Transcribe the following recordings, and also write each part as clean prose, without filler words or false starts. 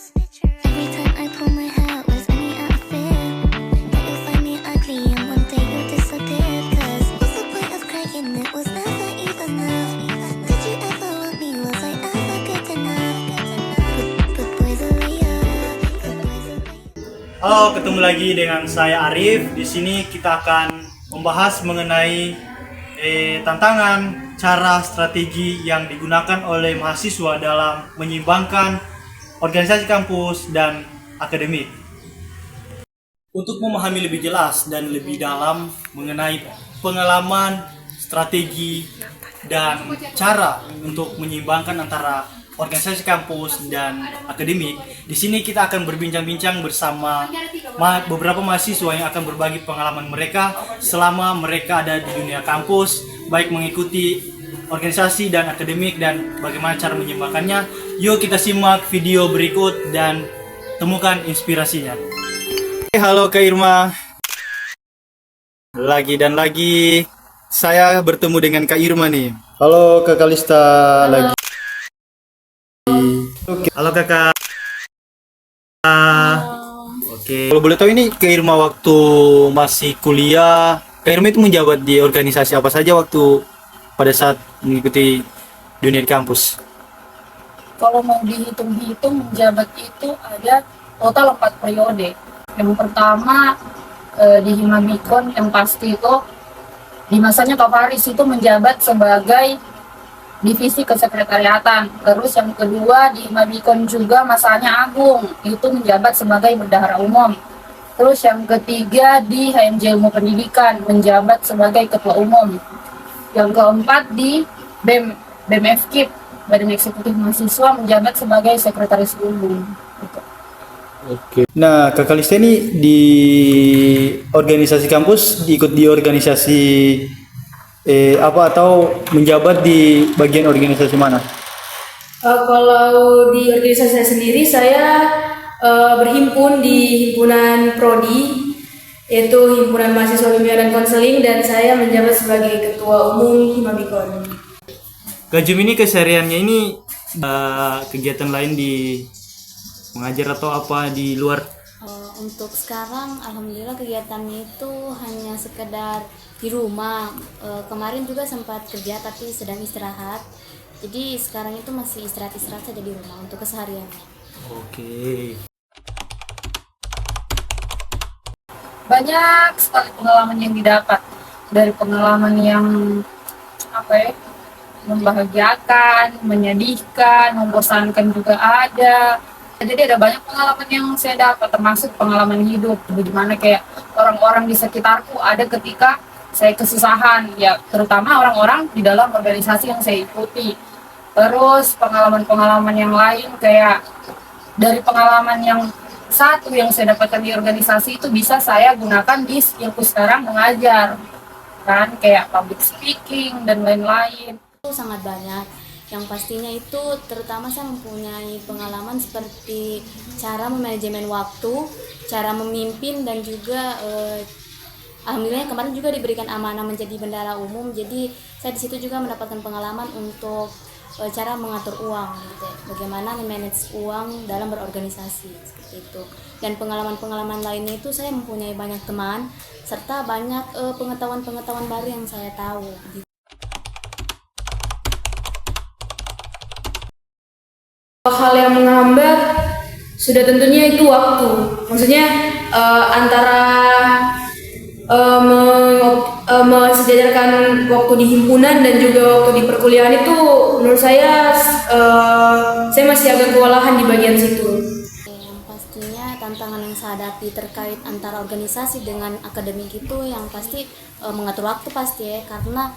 Every time I pull my hair was any outfit that you'll find me ugly and one day you'll disappear. 'Cause what's the point of crying? It was never even enough. Did you ever want me? Was I ever good enough? But boys are layer, but boys are layer. Halo, ketemu lagi dengan saya Arif. Di sini kita akan membahas mengenai tantangan, cara, strategi yang digunakan oleh mahasiswa dalam menyeimbangkan organisasi kampus dan akademik. Untuk memahami lebih jelas dan lebih dalam mengenai pengalaman, strategi, dan cara untuk menyeimbangkan antara organisasi kampus dan akademik, di sini kita akan berbincang-bincang bersama beberapa mahasiswa yang akan berbagi pengalaman mereka selama mereka ada di dunia kampus, baik mengikuti organisasi dan akademik dan bagaimana cara menyeimbangkannya. Yuk kita simak video berikut dan temukan inspirasinya. Halo Kak Irma. Lagi dan lagi saya bertemu dengan Kak Irma nih. Halo Kak Kalista lagi. Halo kakak. Oke. Kalau boleh tahu ini Kak Irma waktu masih kuliah, Kak Irma itu menjabat di organisasi apa saja waktu pada saat mengikuti dunia di kampus? Kalau mau dihitung-hitung menjabat itu ada total 4 periode. Yang pertama di Himabikon yang pasti itu di masanya Kak Faris itu menjabat sebagai divisi kesekretariatan. Terus yang kedua di Himabikon juga masanya Agung itu menjabat sebagai bendahara umum. Terus yang ketiga di HMJ Ilmu Pendidikan menjabat sebagai ketua umum. Yang keempat di BEM FKIP, Badan Eksekutif Mahasiswa, menjabat sebagai sekretaris umum. Gitu. Oke. Nah, Kak Kalista ini di organisasi kampus ikut di organisasi apa atau menjabat di bagian organisasi mana? Kalau di organisasi saya sendiri, saya berhimpun di himpunan Prodi, yaitu Himpunan Mahasiswa Bimbingan dan Konseling, dan saya menjabat sebagai Ketua Umum Himabikon. Kak Jum ini kesehariannya ini kegiatan lain di mengajar atau apa di luar? Untuk sekarang alhamdulillah kegiatannya itu hanya sekedar di rumah. Kemarin juga sempat kerja tapi sedang istirahat. Jadi sekarang itu masih istirahat saja di rumah untuk keseharian. Oke. Banyak sekali pengalaman yang didapat, dari pengalaman yang membahagiakan, menyedihkan, membosankan juga ada. Jadi ada banyak pengalaman yang saya dapat, termasuk pengalaman hidup, bagaimana kayak orang-orang di sekitarku ada ketika saya kesusahan, ya terutama orang-orang di dalam organisasi yang saya ikuti. Terus pengalaman-pengalaman yang lain kayak dari pengalaman yang satu yang saya dapatkan di organisasi itu bisa saya gunakan di skillku sekarang mengajar, kan kayak public speaking dan lain-lain. Itu sangat banyak. Yang pastinya itu terutama saya mempunyai pengalaman seperti cara memanajemen waktu, cara memimpin, dan juga alhamdulillah kemarin juga diberikan amanah menjadi bendahara umum. Jadi saya di situ juga mendapatkan pengalaman untuk cara mengatur uang, gitu, bagaimana memanage uang dalam berorganisasi seperti itu. Dan pengalaman-pengalaman lainnya itu saya mempunyai banyak teman serta banyak pengetahuan-pengetahuan baru yang saya tahu. Gitu. Hal yang menghambat sudah tentunya itu waktu. Maksudnya antara mensejajarkan waktu di himpunan dan juga waktu di perkuliahan itu menurut saya masih agak kewalahan di bagian situ. Yang pastinya tantangan yang saya hadapi terkait antara organisasi dengan akademik itu yang pasti mengatur waktu pasti ya, karena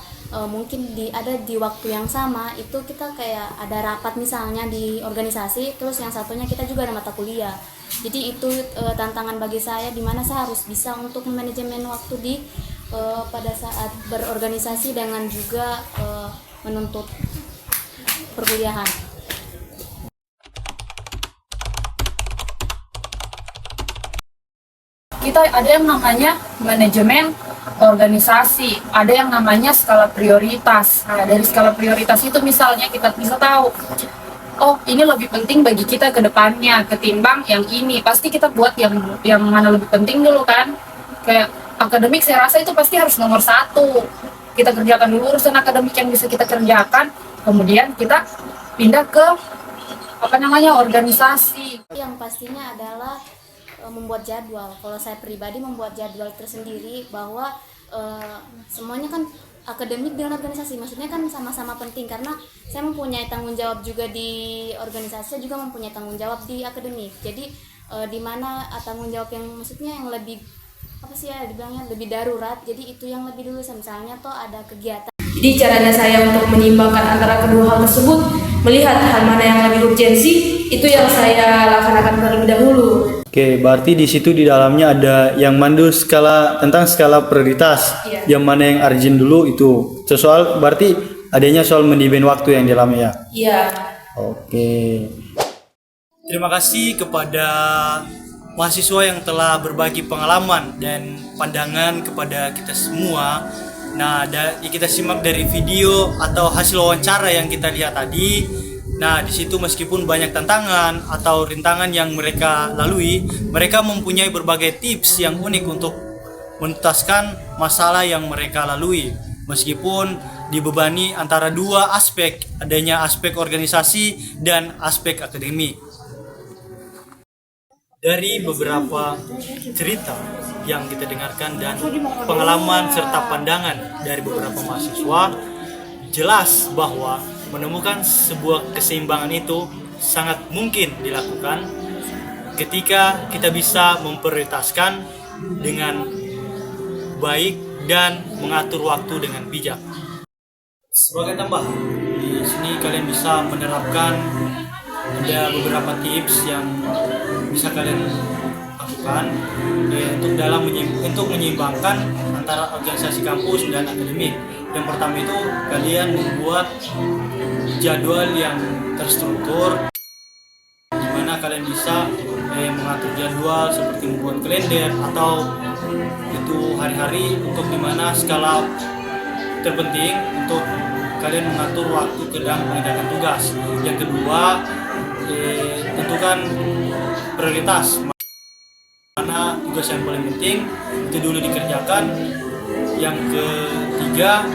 mungkin ada di waktu yang sama itu kita kayak ada rapat misalnya di organisasi, terus yang satunya kita juga ada mata kuliah. Jadi itu tantangan bagi saya, di mana saya harus bisa untuk manajemen waktu di pada saat berorganisasi dengan juga menuntut perkuliahan. Kita ada yang namanya manajemen organisasi, ada yang namanya skala prioritas. Nah, dari skala prioritas itu misalnya kita bisa tahu oh ini lebih penting bagi kita ke depannya ketimbang yang ini. Pasti kita buat yang mana lebih penting dulu kan. Kayak akademik saya rasa itu pasti harus nomor satu. Kita kerjakan dulu urusan akademik yang bisa kita kerjakan, kemudian kita pindah ke organisasi. Yang pastinya adalah membuat jadwal. Kalau saya pribadi membuat jadwal tersendiri bahwa semuanya kan akademik dengan organisasi, maksudnya kan sama-sama penting karena saya mempunyai tanggung jawab juga di organisasi, saya juga mempunyai tanggung jawab di akademik. Jadi di mana tanggung jawab yang maksudnya yang lebih apa sih ya dibilangnya lebih darurat, jadi itu yang lebih dulu. Misalnya toh ada kegiatan. Jadi caranya saya untuk menyeimbangkan antara kedua hal tersebut, melihat hal mana yang lebih urgensi, itu yang saya laksanakan terlebih dahulu. Oke, berarti di situ di dalamnya ada yang mandu tentang skala prioritas. Iya. Yang mana yang urgent dulu itu. Soal berarti adanya soal manajemen waktu yang di dalamnya ya. Iya. Oke. Terima kasih kepada mahasiswa yang telah berbagi pengalaman dan pandangan kepada kita semua. Nah, kita simak dari video atau hasil wawancara yang kita lihat tadi. Nah, di situ meskipun banyak tantangan atau rintangan yang mereka lalui, mereka mempunyai berbagai tips yang unik untuk menuntaskan masalah yang mereka lalui. Meskipun dibebani antara dua aspek, adanya aspek organisasi dan aspek akademik. Dari beberapa cerita yang kita dengarkan dan pengalaman serta pandangan dari beberapa mahasiswa, jelas bahwa menemukan sebuah keseimbangan itu sangat mungkin dilakukan ketika kita bisa memprioritaskan dengan baik dan mengatur waktu dengan bijak. Sebagai tambahan, di sini kalian bisa menerapkan ada beberapa tips yang bisa kalian lakukan untuk menyeimbangkan antara organisasi kampus dan akademik. Yang pertama itu kalian membuat jadwal yang terstruktur, di mana kalian bisa mengatur jadwal seperti membuat kalender atau itu hari-hari untuk dimana skala terpenting untuk kalian mengatur waktu ke dalam mengerjakan tugas. Yang kedua, tentukan prioritas mana tugas yang paling penting itu dulu dikerjakan. Yang ketiga,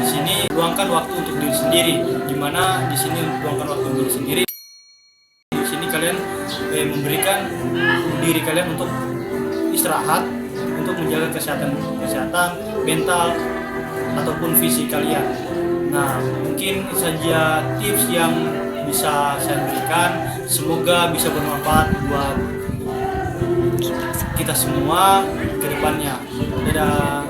di sini luangkan waktu untuk diri sendiri, di mana di sini luangkan waktu untuk diri sendiri. Di sini kalian memberikan diri kalian untuk istirahat, untuk menjaga kesehatan mental ataupun fisik kalian. Nah, mungkin saja tips yang bisa saya berikan, semoga bisa bermanfaat buat kita semua ke depannya. Dadah.